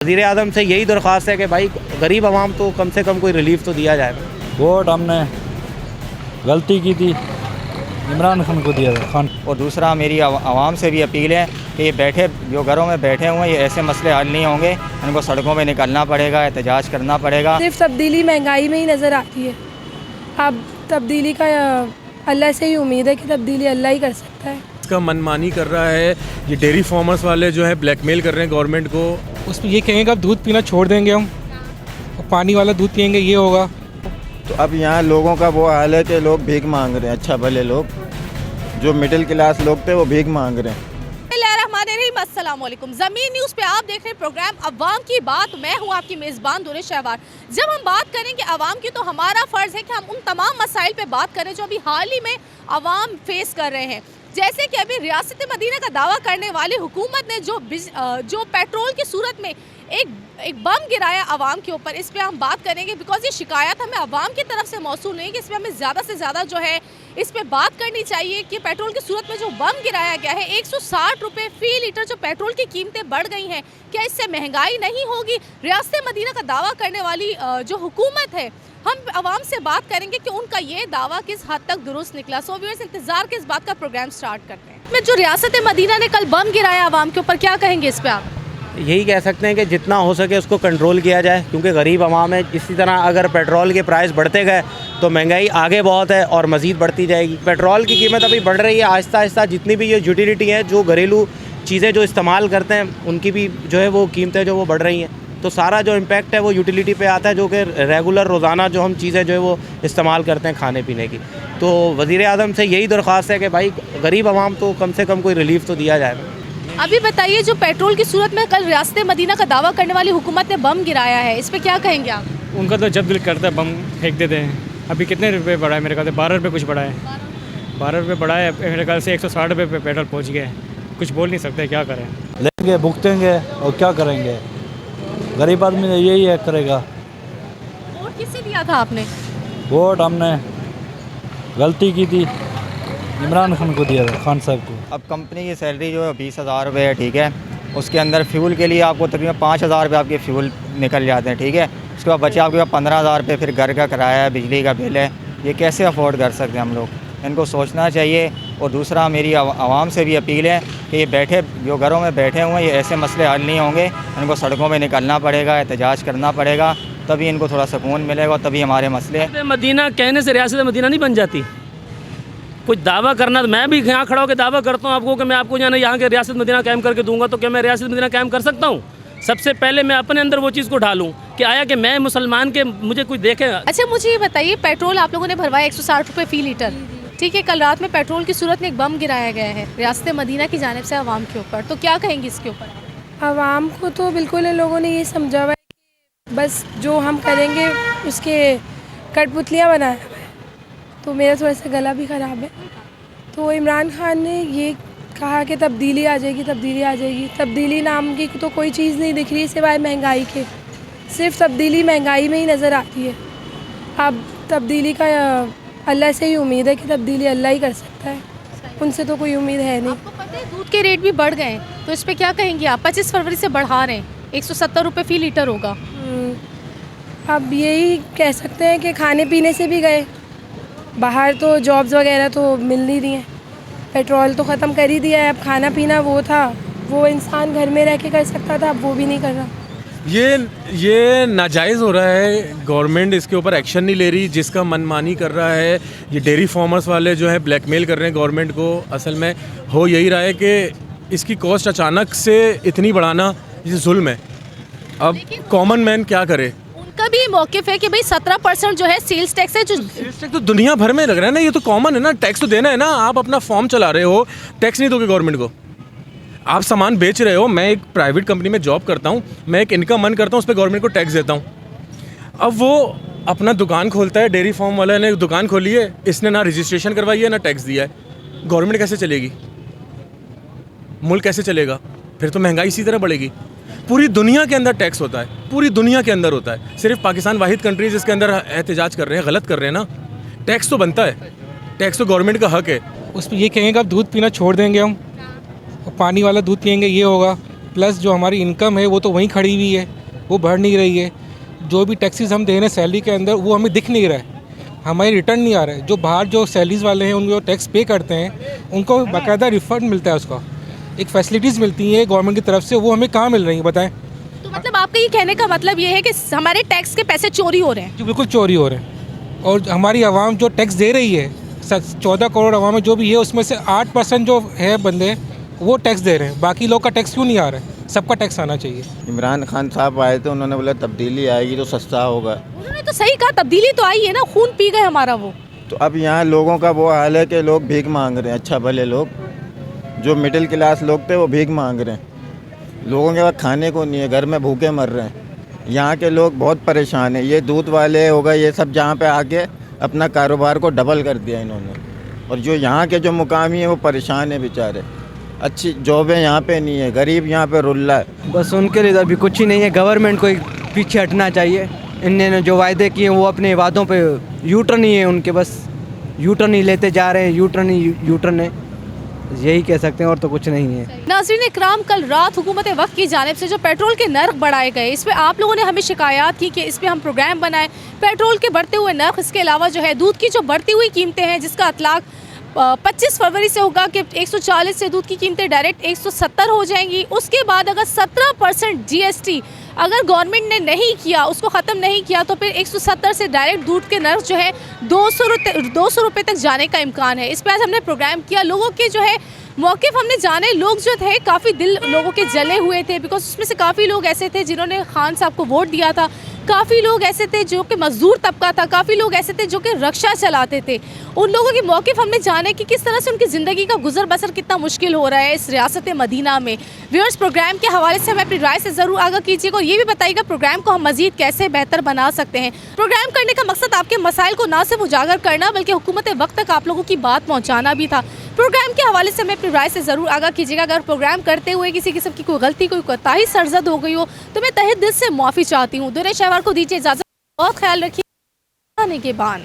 वज़ीर आज़म से यही दरख्वास्त है कि भाई गरीब आवाम तो कम से कम कोई रिलीफ तो दिया जाए। वोट हमने गलती की थी, इमरान खान को दिया था खान। और दूसरा मेरी आवाम से भी अपील है कि ये बैठे जो घरों में बैठे हुए हैं ये ऐसे मसले हल नहीं होंगे, इनको सड़कों में निकलना पड़ेगा, एहतजाज करना पड़ेगा। सिर्फ तब्दीली महंगाई में ही नज़र आती है। अब तब्दीली का अल्लाह से ही उम्मीद है कि तब्दीली अल्लाह ही कर सकता है। इसका मनमानी कर रहा है ये डेयरी फार्मर्स वाले जो है ब्लैकमेल कर रहे हैं गवर्नमेंट को। उस पर ये कहेंगे अब दूध पीना छोड़ देंगे हम और पानी वाला दूध पियेंगे, ये होगा। तो अब यहाँ लोगों का वो हाल है कि लोग भीख मांग रहे हैं। अच्छा भले लोग जो मिडिल क्लास लोग थे वो भीख मांग रहे हैं। अस्सलाम वालेकुम। ज़मीन न्यूज़ पे आप देख रहे हैं प्रोग्राम अवाम की बात। मैं हूं आपकी मेज़बान दुरे शहवार। जब हम बात करेंगे अवाम की तो हमारा फ़र्ज़ है कि हम उन तमाम मसाइल पे बात करें जो अभी हाल ही में अवाम फेस कर रहे हैं। जैसे कि अभी रियासत मदीना का दावा करने वाली हुकूमत ने जो पेट्रोल की सूरत में एक बम गिराया अवाम के ऊपर, इस पे हम बात करेंगे बिकॉज ये शिकायत हमें अवाम की तरफ से मौसूल नहीं है कि इस पर हमें ज़्यादा से ज़्यादा जो है इस पे बात करनी चाहिए कि पेट्रोल की सूरत में जो बम गिराया गया है 160 रुपये फ़ी लीटर जो पेट्रोल की कीमतें बढ़ गई हैं, क्या इससे महंगाई नहीं होगी? रियासत मदीना का दावा करने वाली जो हुकूमत है, हम आवाम से बात करेंगे कि उनका ये दावा किस हद तक दुरुस्त निकला। सो व्यूअर्स, इंतजार के इस बात का प्रोग्राम स्टार्ट करते हैं। में जो रियासत मदीना ने कल बम गिराया आवाम के ऊपर, क्या कहेंगे इस पे आप? यही कह सकते हैं कि जितना हो सके उसको कंट्रोल किया जाए, क्योंकि गरीब आवाम है। इसी तरह अगर पेट्रोल के प्राइस बढ़ते गए तो महंगाई आगे बहुत है और मज़ीद बढ़ती जाएगी। पेट्रोल की कीमत अभी बढ़ रही है आहिस्ता आहिस्ता। जितनी भी ये यूटिलिटी है, जो घरेलू चीज़ें जो इस्तेमाल करते हैं, उनकी भी जो है वो कीमतें जो वो बढ़ रही हैं। तो सारा जो इम्पैक्ट है वो यूटिलिटी पे आता है, जो कि रेगुलर रोज़ाना जो हम चीज़ें जो है वो इस्तेमाल करते हैं खाने पीने की। तो वज़ीर आज़म से यही दरख्वास्त है कि भाई गरीब आवाम तो कम से कम कोई रिलीफ तो दिया जाए। अभी बताइए, जो पेट्रोल की सूरत में कल रियासत मदीना का दावा करने वाली हुकूमत ने बम गिराया है, इस पे क्या कहेंगे आप? उनका तो जब दिल करता है बम फेंक देते हैं। अभी कितने रुपए बढ़ा है? मेरे ख्याल से 12 रुपये कुछ बढ़ा है। 12 रुपये बढ़ा है, मेरे ख्याल से 160 रुपये पे पेट्रोल पहुँच गया है। कुछ बोल नहीं सकते, क्या करें। लेंगे भुगतेंगे और क्या करेंगे, गरीब आदमी ने यही है करेगा। वोट किससे दिया था आपने? वोट हमने गलती की थी, इमरान खान को दिया था, खान साहब को। अब कंपनी की सैलरी जो है 20,000 रुपये है, ठीक है। उसके अंदर फ्यूल के लिए आपको तकरीबन 5,000 रुपये आपके फ्यूल निकल जाते हैं, ठीक है। उसके बाद बचे आपके पास 15,000 रुपये, फिर घर का किराया है, बिजली का बिल है। ये कैसे अफोर्ड कर सकते हैं हम लोग? इनको सोचना चाहिए। और दूसरा मेरी आवाम से भी अपील है कि ये बैठे जो घरों में बैठे हुए हैं ये ऐसे मसले हल नहीं होंगे, इनको सड़कों में निकलना पड़ेगा, एहतजाज करना पड़ेगा, तभी इनको थोड़ा सुकून मिलेगा, तभी हमारे मसले। मदीना कहने से रियासत मदीना नहीं बन जाती। कुछ दावा करना, तो मैं भी यहाँ खड़ा होकर दावा करता हूँ आपको कि मैं आपको यहाँ के रियासत मदीना कायम करके दूंगा, तो क्या मैं रियासत मदीना कायम कर सकता हूँ? सबसे पहले मैं अपने अंदर वो चीज़ को ढालूँ कि आया कि मैं मुसलमान के मुझे कुछ देखे। अच्छा, मुझे ये बताइए, पेट्रोल आप लोगों ने भरवाया 160 रुपये फ़ी लीटर, ठीक है। कल रात में पेट्रोल की सूरत में एक बम गिराया गया है रियासत मदीना की जानिब से आवाम के ऊपर, तो क्या कहेंगे इसके ऊपर? आवाम को तो बिल्कुल इन लोगों ने ये समझा हुआ है कि बस जो हम करेंगे उसके कठपुतलियाँ बनाया हुआ है। तो मेरा थोड़ा सा गला भी ख़राब है। तो इमरान खान ने ये कहा कि तब्दीली आ जाएगी, तब्दीली आ जाएगी। तब्दीली नाम की तो कोई चीज़ नहीं दिख रही सिवाय महंगाई के। सिर्फ तब्दीली महंगाई में ही नज़र आती है। अब तब्दीली का अल्लाह से ही उम्मीद है कि तब्दीली अल्लाह ही कर सकता है, उनसे तो कोई उम्मीद है नहीं। आपको पता है दूध के रेट भी बढ़ गए, तो इस पर क्या कहेंगे आप? 25 फरवरी से बढ़ा रहे हैं, 170 रुपये फ़ी लीटर होगा। अब यही कह सकते हैं कि खाने पीने से भी गए बाहर, तो जॉब्स वगैरह तो मिल नहीं रही हैं। पेट्रोल तो ख़त्म कर ही दिया है। अब खाना पीना वो था, वो इंसान घर में रह के कर सकता था, अब वो भी नहीं कर रहा। ये नाजायज़ हो रहा है। गवर्नमेंट इसके ऊपर एक्शन नहीं ले रही, जिसका मनमानी कर रहा है। ये डेयरी फार्मर्स वाले जो है ब्लैकमेल कर रहे हैं गवर्नमेंट को। असल में हो यही रहा है कि इसकी कॉस्ट अचानक से इतनी बढ़ाना ये जुल्म है। अब कॉमन मैन क्या करे? उनका भी मौक़िफ़ है कि भाई 17% जो है सेल्स टैक्स है, जो सेल्स टैक्स तो दुनिया भर में लग रहा है ना, ये तो कॉमन है ना। टैक्स तो देना है ना। आप अपना फॉर्म चला रहे हो, टैक्स नहीं दोगे गवर्नमेंट को। आप सामान बेच रहे हो, मैं एक प्राइवेट कंपनी में जॉब करता हूँ, मैं एक इनकम अर्न करता हूँ, उस पर गवर्नमेंट को टैक्स देता हूँ। अब वो अपना दुकान खोलता है, डेयरी फार्म वाले ने दुकान खोली है, इसने ना रजिस्ट्रेशन करवाई है ना टैक्स दिया है, गवर्नमेंट कैसे चलेगी? मुल्क कैसे चलेगा? फिर तो महंगाई इसी तरह बढ़ेगी। पूरी दुनिया के अंदर टैक्स होता है, पूरी दुनिया के अंदर होता है। सिर्फ पाकिस्तान वाहिद कंट्री जिसके अंदर एहतजाज कर रहे हैं, गलत कर रहे हैं ना। टैक्स तो बनता है, टैक्स तो गवर्नमेंट का हक है। उस पर ये कहेंगे अब दूध पीना छोड़ देंगे हम और पानी वाला दूध पियेंगे, ये होगा। प्लस जो हमारी इनकम है वो तो वहीं खड़ी हुई है, वो बढ़ नहीं रही है। जो भी टैक्सेस हम दे रहे हैं सैलरी के अंदर वो हमें दिख नहीं रहा है, हमारी रिटर्न नहीं आ रहा है। जो बाहर जो सैलरीज वाले हैं उनको टैक्स पे करते हैं उनको बाकायदा रिफंड मिलता है, उसका एक फैसिलिटीज़ मिलती है गवर्नमेंट की तरफ से, वो हमें कहाँ मिल रही है बताएं। तो मतलब आपका ये कहने का मतलब ये है कि हमारे टैक्स के पैसे चोरी हो रहे हैं? जो बिल्कुल चोरी हो रहे हैं, और हमारी आवाम जो टैक्स दे रही है 14 करोड़ आवाम में जो भी है उसमें से 8% जो है बंदे वो टैक्स दे रहे हैं, बाकी लोग का टैक्स क्यों नहीं आ रहा है? सबका टैक्स आना चाहिए। इमरान खान साहब आए थे, उन्होंने बोला तब्दीली आएगी तो सस्ता होगा। उन्होंने तो सही कहा, तब्दीली तो आई है ना, खून पी गए हमारा वो। तो अब यहाँ लोगों का वो हाल है कि लोग भीख मांग रहे हैं, अच्छा भले लोग जो मिडिल क्लास लोग थे वो भीख मांग रहे हैं। लोगों के पास खाने को नहीं है, घर में भूखे मर रहे हैं। यहाँ के लोग बहुत परेशान हैं। ये दूध वाले हो गए ये सब, जहाँ पे आके अपना कारोबार को डबल कर दिया इन्होंने, और जो यहाँ के जो मुकामी हैं वो परेशान हैं बेचारे। अच्छी जॉबें यहाँ पे नहीं है, गरीब यहाँ पे रुल रहा है। बस उनके लिए अभी कुछ ही नहीं है, गवर्नमेंट को पीछे हटना चाहिए। इन्होंने जो वायदे किए वो अपने वादों पे यूटर्न ही है उनके, बस यूटर्न ही लेते जा रहे हैं, यूटर्न है, यही कह सकते हैं और तो कुछ नहीं है। नाज़रीन इकराम, कल रात हुकूमत वक्त की जानिब से जो पेट्रोल के नर्ख बढ़ाए गए, इस पर आप लोगों ने हमें शिकायत की कि इस पर हम प्रोग्राम बनाएं। पेट्रोल के बढ़ते हुए नर्ख, इसके अलावा जो है दूध की जो बढ़ती हुई कीमतें हैं जिसका अतलाक 25 फरवरी से होगा कि 140 से दूध की कीमतें डायरेक्ट 170 हो जाएंगी। उसके बाद अगर 17% GST अगर गवर्नमेंट ने नहीं किया, उसको ख़त्म नहीं किया, तो फिर 170 से डायरेक्ट दूध के नर्ख जो है 200 रुपये तक जाने का इम्कान है। इस पर आज हमने प्रोग्राम किया, लोगों के जो है मौक़िफ़ हमने जाने। लोग जो थे काफ़ी दिल लोगों के जले हुए थे, बिकॉज उसमें से काफ़ी लोग ऐसे थे जिन्होंने खान साहब को वोट दिया था, काफ़ी लोग ऐसे थे जो कि मजदूर तबका था, काफ़ी लोग ऐसे थे जो कि रक्षा चलाते थे। उन लोगों के मौक़िफ़ हमने जाने कि किस तरह से उनकी ज़िंदगी का गुजर बसर कितना मुश्किल हो रहा है इस रियासत मदीना में। व्यूअर्स, प्रोग्राम के हवाले से हमें अपनी राय से ज़रूर आगाह कीजिएगा और ये भी बताइएगा प्रोग्राम को हम मज़ीद कैसे बेहतर बना सकते हैं। प्रोग्राम करने का मकसद आपके मसाइल को ना सिर्फ उजागर करना बल्कि हुकूमत वक्त तक आप लोगों की बात पहुँचाना भी था। प्रोग्राम के हवाले से हमें अपनी राय से ज़रूर आगाह कीजिएगा। अगर प्रोग्राम करते हुए किसी किस्म की कोई गलती, कोई कोताही सरजद हो गई हो तो मैं तहे दिल से माफ़ी चाहती हूँ। दुनिया शहवार को दीजिए इजाज़त, बहुत ख्याल रखिए। के बाद